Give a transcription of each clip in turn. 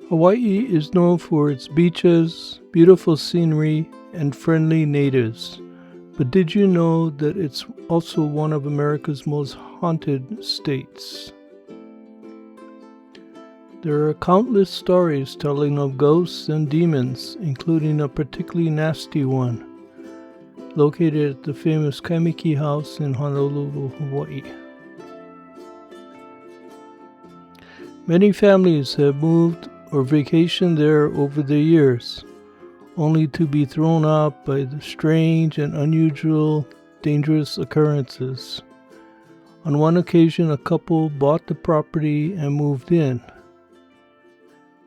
Hawaii is known for its beaches, beautiful scenery, and friendly natives. But did you know that it's also one of America's most haunted states? There are countless stories telling of ghosts and demons, including a particularly nasty one, located at the famous Kaimuki house in Honolulu, Hawaii. Many families have moved or vacationed there over the years, only to be thrown out by the strange and unusual, dangerous occurrences. On one occasion, a couple bought the property and moved in.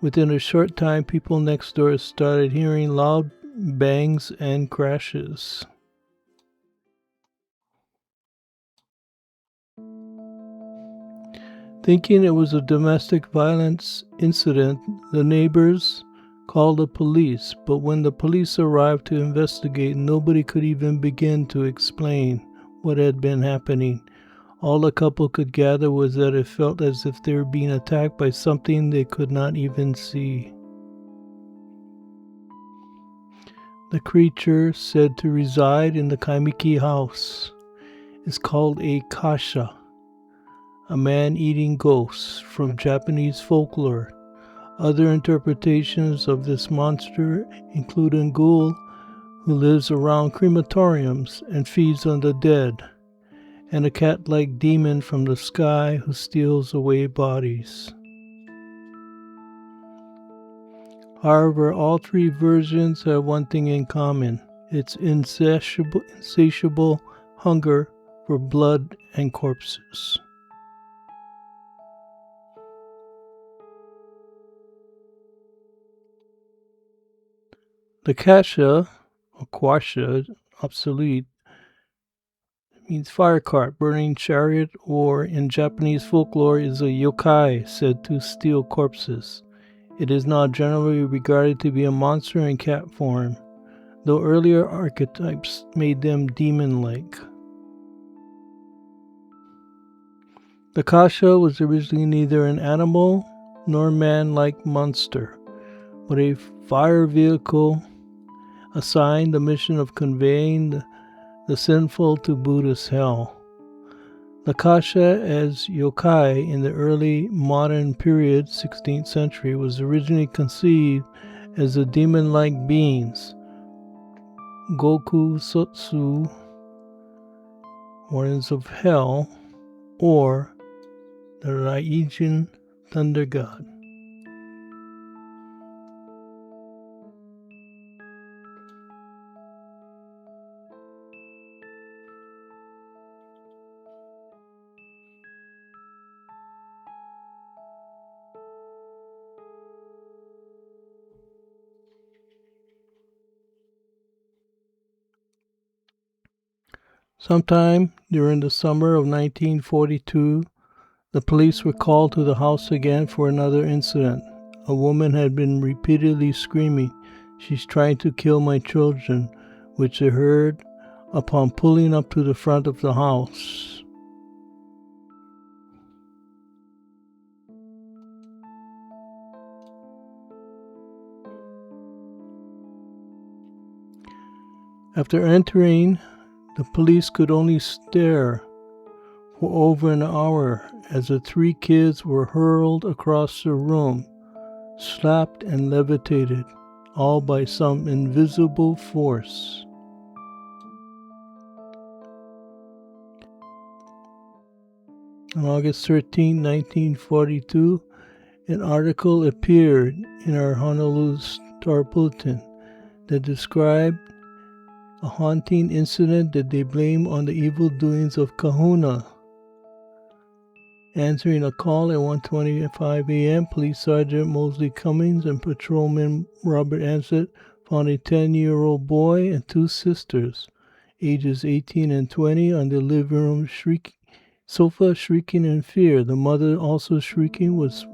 Within a short time, people next door started hearing loud bangs and crashes. Thinking it was a domestic violence incident, the neighbors called the police, but when the police arrived to investigate, nobody could even begin to explain what had been happening. All the couple could gather was that it felt as if they were being attacked by something they could not even see. The creature said to reside in the Kaimuki house is called a Kasha, a man-eating ghost from Japanese folklore. Other interpretations of this monster include a ghoul who lives around crematoriums and feeds on the dead, and a cat-like demon from the sky who steals away bodies. However, all three versions have one thing in common: its insatiable hunger for blood and corpses. The Kasha, or Kwasha, obsolete, means fire cart, burning chariot, or in Japanese folklore is a yokai said to steal corpses. It is now generally regarded to be a monster in cat form, though earlier archetypes made them demon-like. The Kasha was originally neither an animal nor man-like monster, but a fire vehicle assigned the mission of conveying the sinful to Buddhist hell. The Kasha as yokai in the early modern period, 16th century, was originally conceived as the demon-like beings, Goku Sotsu, Warriors of Hell, or the Raijin Thunder God. Sometime during the summer of 1942, the police were called to the house again for another incident. A woman had been repeatedly screaming, "She's trying to kill my children," which they heard upon pulling up to the front of the house. After entering, the police could only stare for over an hour as the three kids were hurled across the room, slapped and levitated, all by some invisible force. On August 13, 1942, an article appeared in our Honolulu Star Bulletin that described a haunting incident that they blame on the evil doings of Kahuna. Answering a call at 1:25 a.m., Police Sergeant Mosley Cummings and Patrolman Robert Ansett found a 10-year-old boy and two sisters, ages 18 and 20, on the living room sofa shrieking in fear. The mother, also shrieking, was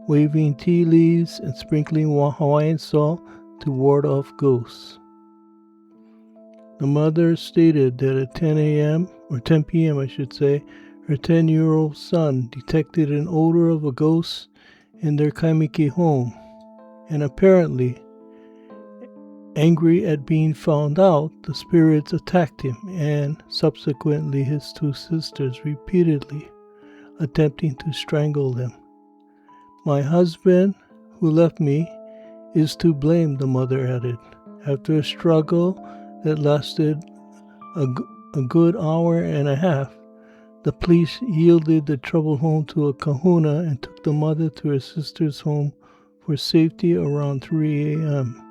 waving tea leaves and sprinkling Hawaiian salt to ward off ghosts. The mother stated that at 10 p.m., her 10-year-old son detected an odor of a ghost in their Kaimuki home. and apparently angry at being found out, the spirits attacked him and subsequently his two sisters repeatedly, attempting to strangle them. My husband, who left me, is to blame, the mother added. After a struggle that lasted a good hour and a half, the police yielded the troubled home to a kahuna and took the mother to her sister's home for safety around 3 a.m.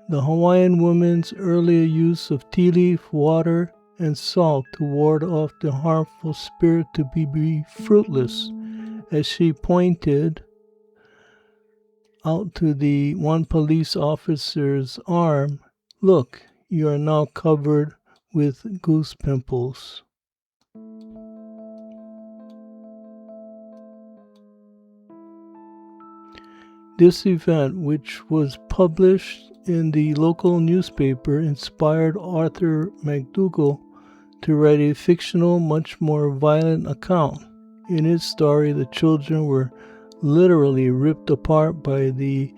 The Hawaiian woman's earlier use of tea leaf, water, and salt to ward off the harmful spirit to be fruitless, as she pointed out to the one police officer's arm, "Look, you are now covered with goose pimples." This event, which was published in the local newspaper, inspired Arthur McDougall to write a fictional, much more violent account. In his story, the children were literally ripped apart by the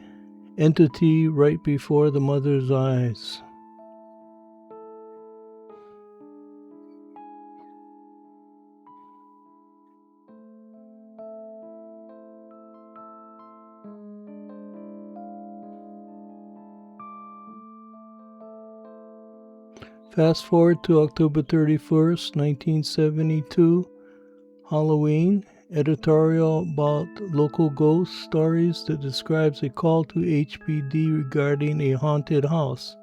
entity right before the mother's eyes. Fast forward to October 31st, 1972, Halloween, editorial about local ghost stories that describes a call to HPD regarding a haunted house.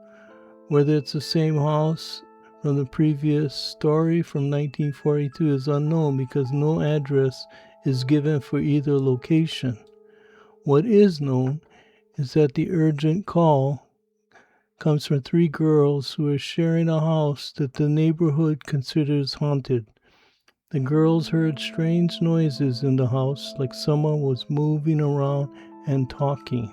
Whether it's the same house from the previous story from 1942 is unknown because no address is given for either location. What is known is that the urgent call comes from 3 girls who are sharing a house that the neighborhood considers haunted. The girls heard strange noises in the house, like someone was moving around and talking.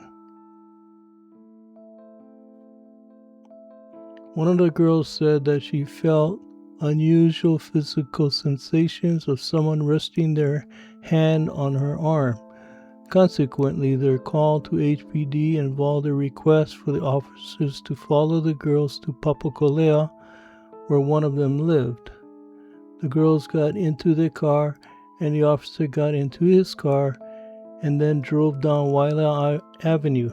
One of the girls said that she felt unusual physical sensations of someone resting their hand on her arm. Consequently, their call to HPD involved a request for the officers to follow the girls to Papakolea, where one of them lived. The girls got into their car, and the officer got into his car and then drove down Wailea Avenue.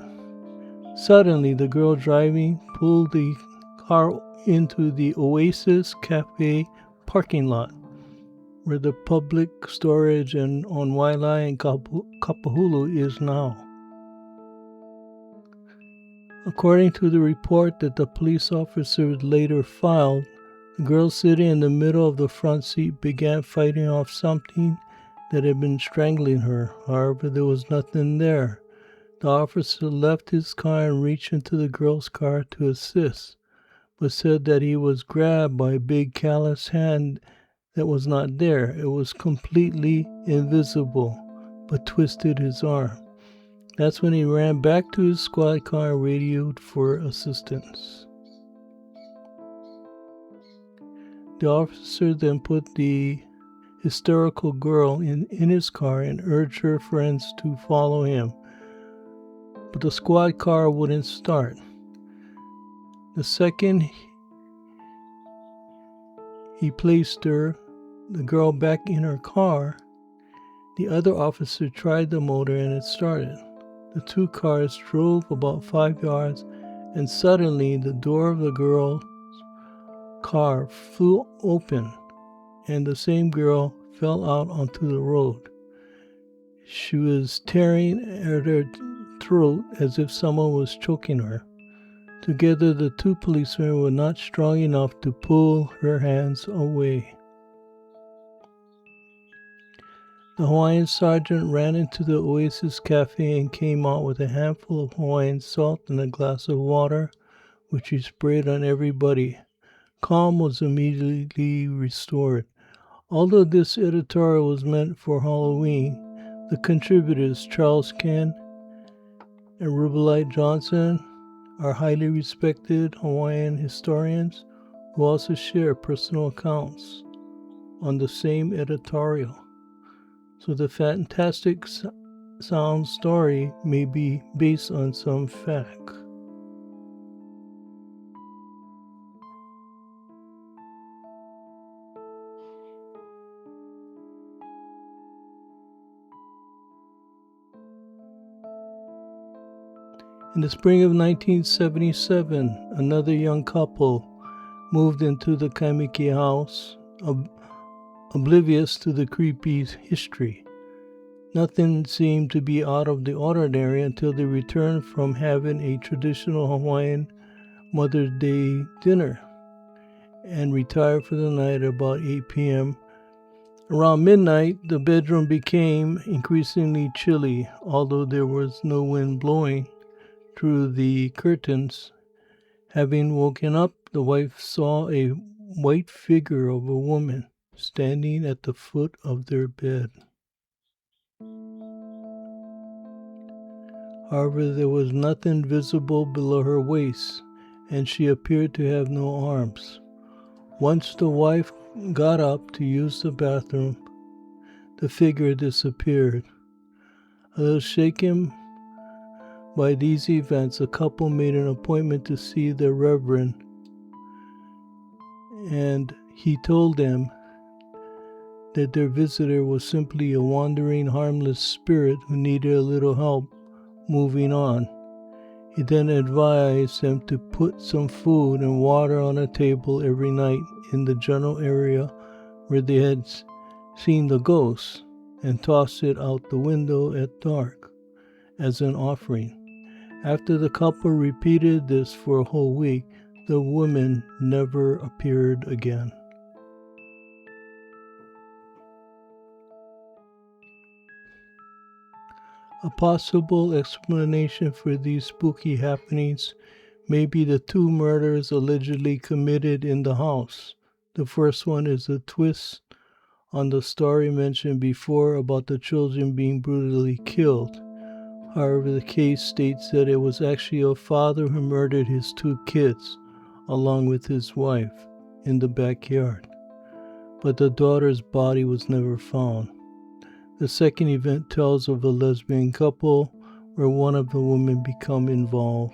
Suddenly, the girl driving pulled the car into the Oasis Cafe parking lot, where the public storage on Wailea and Kapahulu is now. According to the report that the police officers later filed, the girl sitting in the middle of the front seat began fighting off something that had been strangling her. However, there was nothing there. The officer left his car and reached into the girl's car to assist, but said that he was grabbed by a big callous hand that was not there. It was completely invisible, but twisted his arm. That's when he ran back to his squad car and radioed for assistance. The officer then put the hysterical girl in his car and urged her friends to follow him, but the squad car wouldn't start. The second he placed the girl back in her car, the other officer tried the motor and it started. The 2 cars drove about 5 yards, and suddenly the door of the girl's car flew open and the same girl fell out onto the road. She was tearing at her throat as if someone was choking her. Together, the 2 policemen were not strong enough to pull her hands away. The Hawaiian sergeant ran into the Oasis Cafe and came out with a handful of Hawaiian salt and a glass of water, which he sprayed on everybody. Calm was immediately restored. Although this editorial was meant for Halloween, the contributors Charles Ken and Rubelite Johnson are highly respected Hawaiian historians who also share personal accounts on the same editorial. So the fantastic sound story may be based on some fact. In the spring of 1977, another young couple moved into the Kaimuki house, oblivious to the creepy history. Nothing seemed to be out of the ordinary until they returned from having a traditional Hawaiian Mother's Day dinner and retired for the night at about 8 p.m. Around midnight, the bedroom became increasingly chilly, although there was no wind blowing through the curtains. Having woken up, the wife saw a white figure of a woman standing at the foot of their bed. However, there was nothing visible below her waist, and she appeared to have no arms. Once the wife got up to use the bathroom, the figure disappeared. A little shaken by these events, the couple made an appointment to see the Reverend, and he told them that their visitor was simply a wandering, harmless spirit who needed a little help moving on. He then advised them to put some food and water on a table every night in the general area where they had seen the ghost and toss it out the window at dark as an offering. After the couple repeated this for a whole week, the woman never appeared again. A possible explanation for these spooky happenings may be the two murders allegedly committed in the house. The first one is a twist on the story mentioned before about the children being brutally killed. However, the case states that it was actually a father who murdered his two kids, along with his wife, in the backyard. But the daughter's body was never found. The second event tells of a lesbian couple where one of the women became involved.